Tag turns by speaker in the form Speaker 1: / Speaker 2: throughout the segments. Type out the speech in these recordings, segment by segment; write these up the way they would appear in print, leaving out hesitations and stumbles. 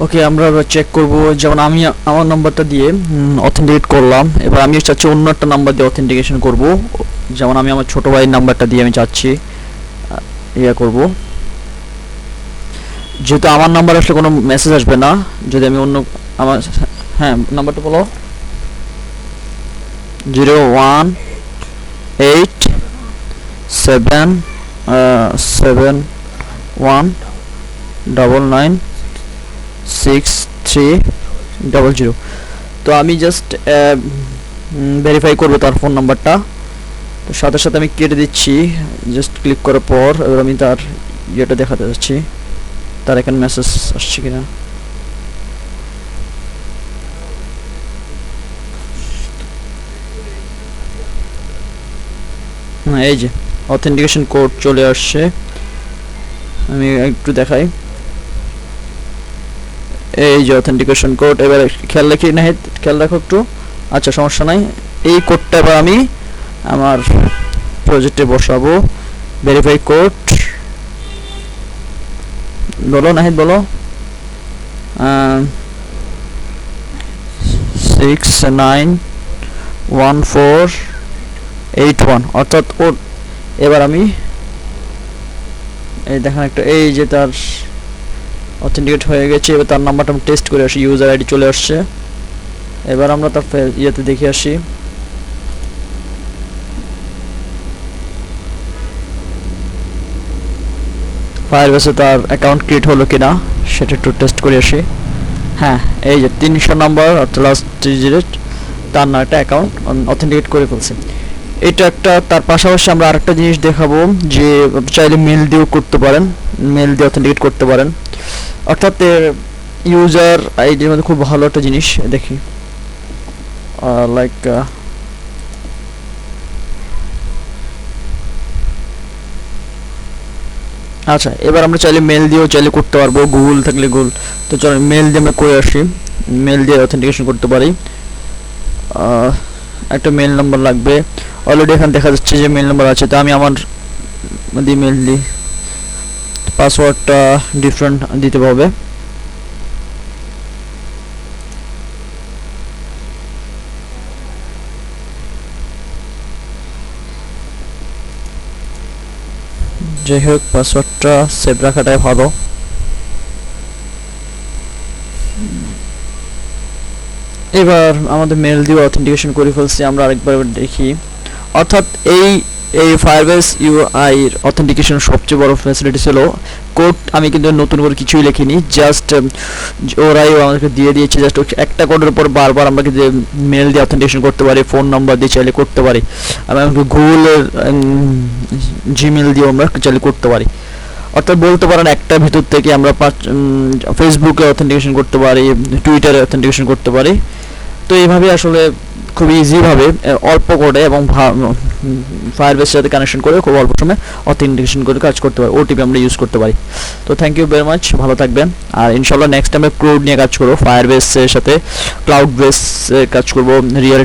Speaker 1: ওকে, আমরা এবার চেক করব। যেমন আমি আমার নাম্বারটা দিয়ে অথেন্টিকেট করলাম, এবার আমি চাচ্ছি অন্য একটা নাম্বার দিয়ে অথেন্টিকেশন করব। যেমন আমি আমার ছোট ভাইয়ের নাম্বারটা দিয়ে আমি চাচ্ছি ইয়া করব। যেহেতু আমার নাম্বার আসলে কোনো মেসেজ আসবে না যদি আমি অন্য আমার, হ্যাঁ নাম্বারটা বলো, 01871996300। তো আমি জাস্ট ভেরিফাই করব তার ফোন নাম্বারটা। তো সাথে সাথে আমি কেটে দিচ্ছি জাস্ট ক্লিক করার পর। এবার আমি তার ইয়েটা দেখাতে যাচ্ছি, তার এখানে মেসেজ আসছে কিনা। এই যে অথেন্টিকেশন কোড চলে আসছে, আমি একটু দেখাই। এই যে অথেন্টিকেশন কোড, এবার খেয়াল রাখি না, খেয়াল রাখো একটু। আচ্ছা সমস্যা নাই, এই কোডটা এবার আমি আমার প্রজেক্টে বসাবো। ভেরিফাই কোড বলো নাহিদ, বলো 691481, অর্থাৎ ওর। এবার আমি এই দেখেন একটা, এই যে তার অথেন্টিকেট হয়ে গেছে। এবার তার নাম্বারটা আমি টেস্ট করে আসি, ইউজার আইডি চলে আসছে। এবার আমরা তার ইয়েতে দেখে আসি, ফায়ারবেসে তার অ্যাকাউন্ট ক্রিয়েট হলো কিনা সেটা একটু টেস্ট করে আসি। হ্যাঁ, এই যে 300 নাম্বার অর্থাৎ লাস্ট ডিজিট, তার না একটা অ্যাকাউন্ট অথেন্টিকেট করে ফেলছে। এটা একটা। তার পাশাপাশি আমরা আরেকটা জিনিস দেখাবো, যে চাইলে মেল দিয়েও করতে পারেন, মেল দিয়ে অথেন্টিকেট করতে পারেন। অর্থাৎ ইউজার আইডির মধ্যে খুব ভালো একটা জিনিস দেখি, লাইক আচ্ছা, এবার আমরা চাইলে মেল দিয়েও চাইলে করতে পারবো, গুগল থাকলে গুগল। তো চলো মেল দিয়ে আমরা করে আসি, মেল দিয়ে অথেন্টিকেশন করতে পারি। একটা মেল নাম্বার লাগবে, অলরেডি এখানে দেখা যাচ্ছে যে মেল নাম্বার আছে। তো আমি আমার দিয়ে মেল দিই, পাসওয়ার্ডটা ডিফারেন্ট দিতে হবে। যাই হোক, পাসওয়ার্ডটা সেভ রাখাটাই ভালো। এবার আমাদের মেল দিয়ে অথেন্টিকেশন করে ফেলছি, আমরা আরেকবার দেখি। অর্থাৎ এই ফায়ারবেস ইউআই এর অথেন্টিকেশন সবচেয়ে বড় ফ্যাসিলিটি ছিল কোড। আমি কিন্তু নতুন করে কিছুই লিখিনি, জাস্ট ওরাই আমাদেরকে দিয়ে দিয়েছে। জাস্ট একটা কোডের উপর বারবার আমরা কিন্তু মেল দিয়ে অথেন্টিকেশন করতে পারি, ফোন নাম্বার দিয়ে চাইলে করতে পারি, আমরা গুগলের জিমেল দিয়ে আমরা চাইলে করতে পারি। অর্থাৎ বলতে পারেন একটা ভিতর থেকে আমরা ফেসবুকে অথেন্টিকেশন করতে পারি, টুইটারে অথেন্টিকেশন করতে পারি। তো এইভাবে আসলে খুব ইজিভাবে অল্প কোডে এবং ফায়ারবেসের সাথে কানেকশন করে খুব অল্প সময়ে অথেন্টিকেশন করে কাজ করতে পারি, ওটিপি আমরা ইউজ করতে পারি। তো থ্যাংক ইউ ভেরি মাচ, ভালো থাকবেন। আর ইনশাল্লাহ নেক্সট টাইমে ক্রাউড নিয়ে কাজ করবো, ফায়ারবেসের সাথে ক্লাউড বেস কাজ করবো, রিয়েল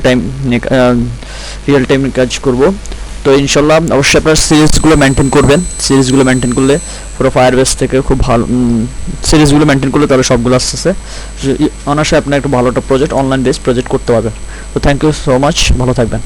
Speaker 1: টাইম কাজ করব। তো ইনশাল্লাহ অবশ্যই আপনার সিরিজগুলো মেনটেন করবেন, সিরিজগুলো মেনটেন করলে পুরো ফায়ারবেস থেকে খুব ভালো সিরিজগুলো মেনটেন করলে তাহলে সবগুলো আস্তে আস্তে অনায়াসে আপনার একটা ভালো একটা প্রজেক্ট, অনলাইন বেসড প্রজেক্ট করতে পারবেন। তো থ্যাংক ইউ সো মাচ, ভালো থাকবেন।